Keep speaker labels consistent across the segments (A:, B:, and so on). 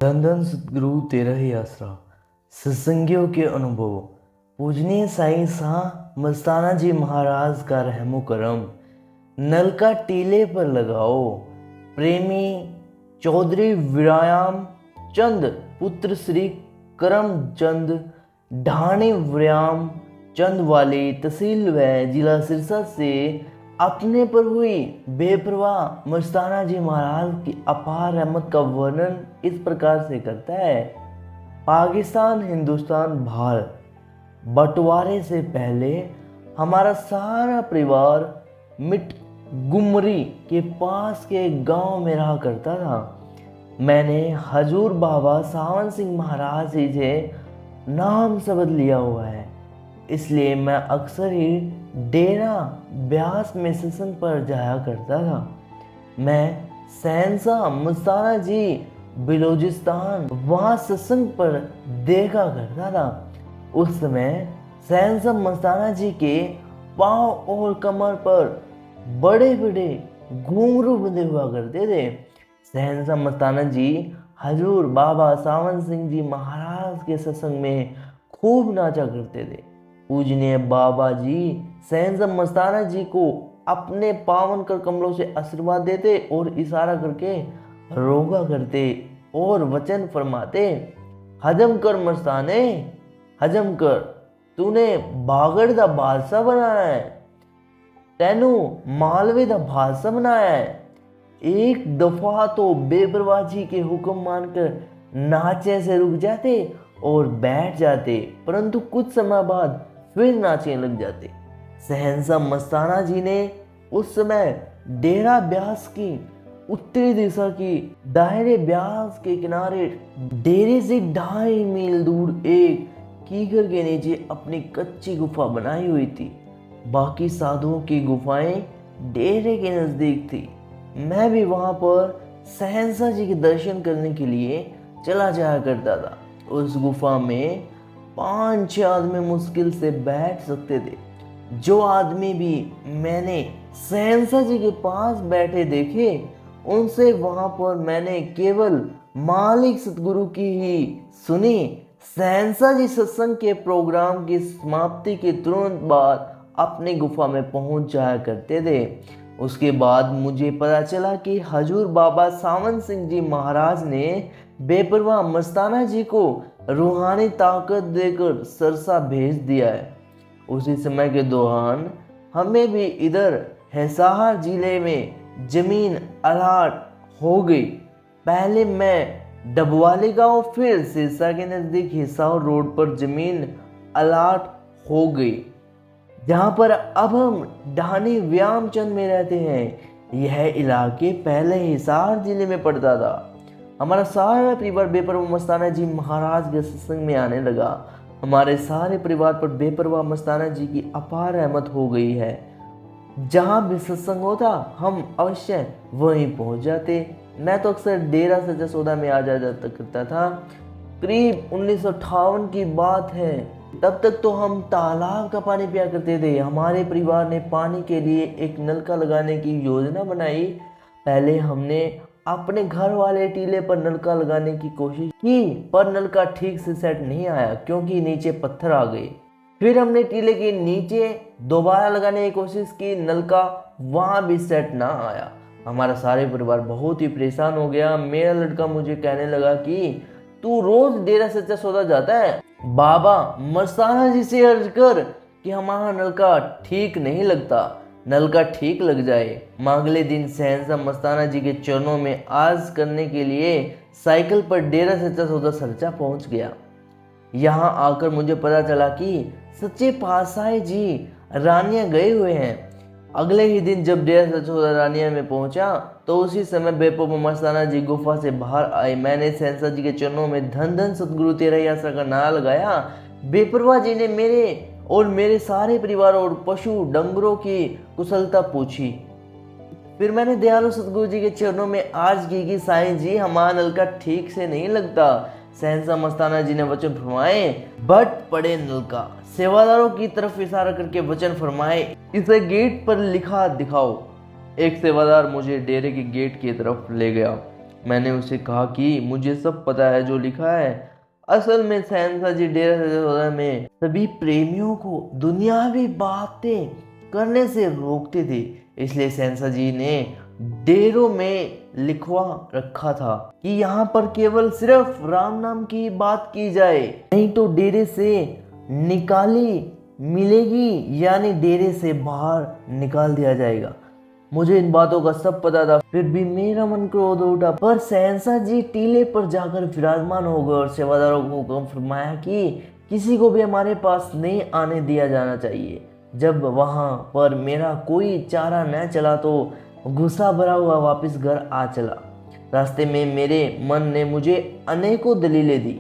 A: धन धन सतगुरु तेरा ही आसरा, सत्संगियों के अनुभव। पूजनीय साईं शाह मस्ताना जी महाराज का रहमो करम, नलका टीले पर लगाओ। प्रेमी चौधरी व्यायाम चंद पुत्र श्री करम चंद ढाणी व्यायाम चंद वाली तहसील व जिला सिरसा से अपने पर हुई बेपरवाह मस्ताना जी महाराज की अपार रहमत का वर्णन इस प्रकार से करता है। पाकिस्तान हिंदुस्तान भारत बंटवारे से पहले हमारा सारा परिवार मिटगुमरी के पास के गांव में रहा करता था। मैंने हजूर बाबा सावन सिंह महाराज जी से नाम शब्द लिया हुआ है, इसलिए मैं अक्सर ही डेरा ब्यास में सत्संग पर जाया करता था। मैं सहनशाह मस्ताना जी बिलोचिस्तान वहाँ सत्संग पर देखा करता था। उस समय सहनशाह मस्ताना जी के पाँव और कमर पर बड़े बड़े घुंघरू बंधे हुआ करते थे। सहनशाह मस्ताना जी हजूर बाबा सावन सिंह जी महाराज के सत्संग में खूब नाचा करते थे। पूजनीय बाबा जी सहनशाह मस्ताना जी को अपने पावन कर कमलों से आशीर्वाद देते और इशारा करके रोगा करते और वचन फरमाते, हजम कर मस्ताने, हजम कर, तूने बागड़ दा बादशाह बनाया है, तेनू मालवे दा बादशाह बनाया है। एक दफा तो बेपरवाह जी के हुक्म मानकर नाचे से रुक जाते और बैठ जाते, परंतु कुछ समय बाद फिर नाचने लग जाते। सहनशाह मस्ताना जी ने उस समय डेरा ब्यास की उत्तरी दिशा की दायरे ब्यास के किनारे डेरे से 2.5 मील दूर एक कीकर के नीचे अपनी कच्ची गुफा बनाई हुई थी। बाकी साधुओं की गुफाएं डेरे के नजदीक थी। मैं भी वहां पर सहनशाह जी के दर्शन करने के लिए चला जाया करता था। उस गुफा में 5-6 आदमी मुश्किल से बैठ सकते थे। जो आदमी भी मैंने सहनशाह जी के पास बैठे देखे, उनसे वहां पर मैंने केवल मालिक सतगुरु की ही सुनी। सहनशाह जी सत्संग के प्रोग्राम की समाप्ति के तुरंत बाद अपनी गुफा में पहुंच जाया करते थे। उसके बाद मुझे पता चला कि हजूर बाबा सावन सिंह जी महाराज ने बेपरवाह मस्ताना जी को रूहानी ताकत देकर सरसा भेज दिया है। उसी समय के दौरान हमें भी इधर हिसार जिले में जमीन अलाट हो गई। पहले मैं डबवाली गांव, फिर सिरसा के नजदीक हिसार रोड पर जमीन अलाट हो गई, जहां पर अब हम ढाणी व्यायामचंद में रहते हैं। यह इलाके पहले हिसार जिले में पड़ता था। हमारा सारा परिवार बेपरवाह मस्ताना जी महाराज के सत्संग में आने लगा। हमारे सारे परिवार पर बेपरवाह मस्ताना जी की अपार रहमत हो गई है। जहां भी सत्संग होता हम अवश्य वहीं पहुंच जाते। मैं तो अक्सर डेरा सच्चा सौदा में आ जाता करता था। करीब 1958 की बात है। तब तक तो हम तालाब का पानी पिया करते थे। हमारे परिवार ने पानी के लिए एक नलका लगाने की योजना बनाई। पहले हमने अपने घर वाले टीले पर नलका लगाने की कोशिश की, पर नलका ठीक से सेट नहीं आया क्योंकि नीचे पत्थर आ गए। फिर हमने टीले के नीचे दोबारा लगाने की कोशिश की, नलका वहां भी सेट ना आया। हमारा सारे परिवार बहुत ही परेशान हो गया। मेरा लड़का मुझे कहने लगा कि तू रोज डेरा सच्चा सौदा जाता है, बाबा मस्ताना जी से अर्ज कर कि हमारा नलका ठीक नहीं लगता, नलका ठीक लग जाए। अगले दिन सहनशाह मस्ताना जी के चरणों में आर्ज करने के लिए साइकिल पर डेरा सच्चा सौदा सरचा पहुंच गया। यहाँ आकर मुझे पता चला कि सच्चे पातशाह जी रानिया गए हुए हैं। अगले ही दिन जब डेरा सच्चा सौदा रानिया में पहुंचा तो उसी समय बेपरवाह मस्ताना जी गुफा से बाहर आए। मैंने सहनशाह जी के चरणों में धन धन सतगुरु तेरा ही आसरा का नारा लगाया। बेपरवाह जी ने मेरे और मेरे सारे परिवार और पशु डंगरों की कुशलता पूछी। फिर मैंने दयालु सतगुरु जी के चरणों में आर्ज की कि साईं जी हमारा नलका ठीक से नहीं लगता। सहनशाह मस्ताना जी ने वचन फरमाए, बट पड़े नलका। सेवादारों की तरफ इशारा करके वचन फरमाए, इसे गेट पर लिखा दिखाओ। एक सेवादार मुझे डेरे के गेट की तरफ ले गया। मैंने उसे कहा कि मुझे सब पता है जो लिखा है। असल में शहंशाह जी डेरा सच्चा में सभी प्रेमियों को दुनियावी बातें करने से रोकते थे, इसलिए शहंशाह जी ने डेरों में लिखवा रखा था कि यहाँ पर केवल सिर्फ राम नाम की बात की जाए, नहीं तो डेरे से निकाली मिलेगी, यानी डेरे से बाहर निकाल दिया जाएगा। मुझे इन बातों का सब पता था, फिर भी मेरा मन क्रोध उठा। पर शहंशाह जी टीले पर जाकर विराजमान हो गए और सेवादारों को हुक्म फरमाया कि किसी को भी हमारे पास नहीं आने दिया जाना चाहिए। जब वहां पर मेरा कोई चारा न चला तो गुस्सा भरा हुआ वापस घर आ चला। रास्ते में मेरे मन ने मुझे अनेकों दलीलें दी।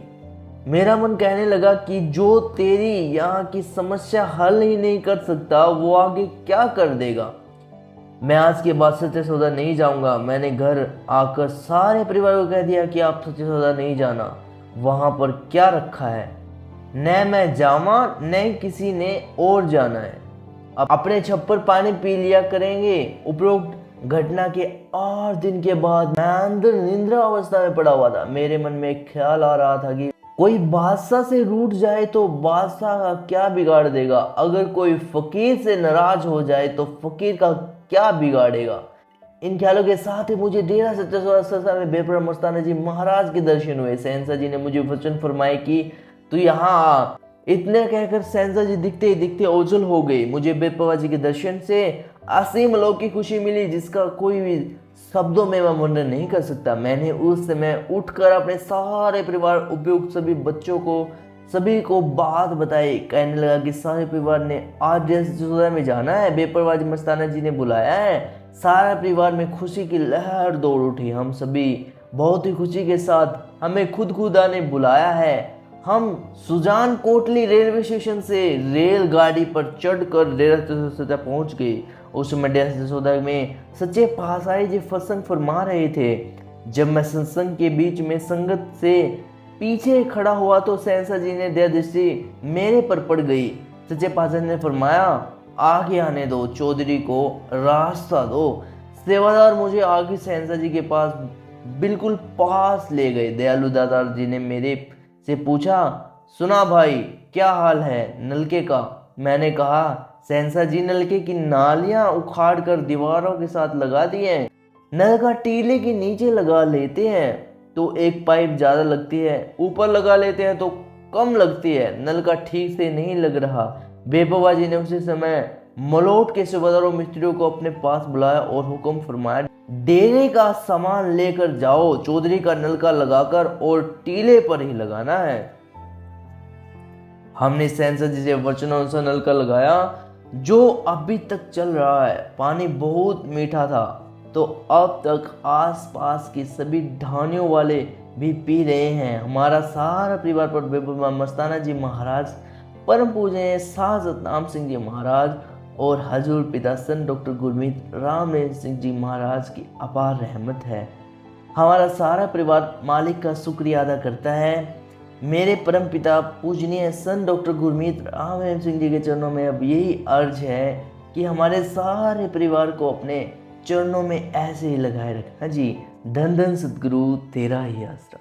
A: मेरा मन कहने लगा कि जो तेरी यहाँ की समस्या हल ही नहीं कर सकता वो आगे क्या कर देगा। मैं आज के बाद सच्चे सौदा नहीं जाऊंगा। मैंने घर आकर सारे परिवार को कह दिया कि आप सच्चे सौदा नहीं जाना, वहां पर क्या रखा है। न मैं जावा न किसी ने और जाना है। अब अपने छप्पर पानी पी लिया करेंगे। उपरोक्त घटना के 8 दिन के बाद मैं अंदर निंद्रा अवस्था में पड़ा हुआ था। मेरे मन में एक ख्याल आ रहा था कि कोई बादशाह से रूठ जाए तो बादशाह का क्या बिगाड़ देगा, अगर कोई फकीर से नाराज हो जाए तो फकीर का क्या बिगाड़ेगा। इन ख्यालों के साथ ही मुझे डेरा सच्चा सौदा में बेपरा मस्ताना जी महाराज के दर्शन हुए। शहंशाह जी ने मुझे वचन फरमाए कि तू यहाँ आ। इतने कहकर शहंशाह जी दिखते ही दिखते ओझल हो गई। मुझे बेपरवाह जी के दर्शन से असीम अलौकिक खुशी मिली जिसका कोई भी शब्दों में मैं वर्णन नहीं कर सकता। मैंने उस समय उठकर अपने सारे परिवार उपयुक्त सभी बच्चों को सभी को बात बताई। कहने लगा कि सारे परिवार ने आज डेरा में जाना है, बेपरवाह जी मस्ताना जी ने बुलाया है। सारा परिवार में खुशी की लहर दौड़ उठी। हम सभी बहुत ही खुशी के साथ हमें खुदा ने बुलाया है। हम सुजान कोटली रेलवे स्टेशन से रेलगाड़ी पर चढ़कर डेरा सच्चा पहुंच गए। उस समय डेरा सच्चा में सच्चे पातशाही जी सत्संग फरमा रहे थे। जब मैं सत्संग के बीच में संगत से पीछे खड़ा हुआ तो शहंशाह जी ने दया दृष्टि मेरे पर पड़ गई। सच्चे पातशाही ने फरमाया, आगे आने दो, चौधरी को रास्ता दो। सेवादार मुझे आगे शहंशाह जी के पास बिल्कुल पास ले गए। दयालु दादार जी ने मेरे से पूछा, सुना भाई क्या हाल है नलके का। मैंने कहा, शहंशाह जी नलके की नालियां उखाड़ कर दीवारों के साथ लगा दिए हैं। नल का टीले के नीचे लगा लेते हैं तो एक पाइप ज्यादा लगती है, ऊपर लगा लेते हैं तो कम लगती है। नल का ठीक से नहीं लग रहा। बेपरवाह जी ने उसी समय मलोट के सेवादारों मिस्त्रियों को अपने पास बुलाया और हुक्म फरमाया, डेरे का सामान लेकर जाओ, चौधरी का नलका लगाकर और टीले पर ही लगाना है। हमने शहंशाह जी से वचनानुसार नलका लगाया जो अभी तक चल रहा है। पानी बहुत मीठा था तो अब तक आसपास के सभी ढानियों वाले भी पी रहे हैं। हमारा सारा परिवार पर बेपरवाह मस्ताना जी महाराज, परम पूजनीय शाह सतनाम सिंह जी महाराज और हजूर पिता सन डॉक्टर गुरमीत राम सिंह जी महाराज की अपार रहमत है। हमारा सारा परिवार मालिक का शुक्रिया अदा करता है। मेरे परम पिता पूजनीय सन डॉक्टर गुरमीत राम सिंह जी के चरणों में अब यही अर्ज है कि हमारे सारे परिवार को अपने चरणों में ऐसे ही लगाए रखना जी। धन धन सतगुरु तेरा ही आसरा।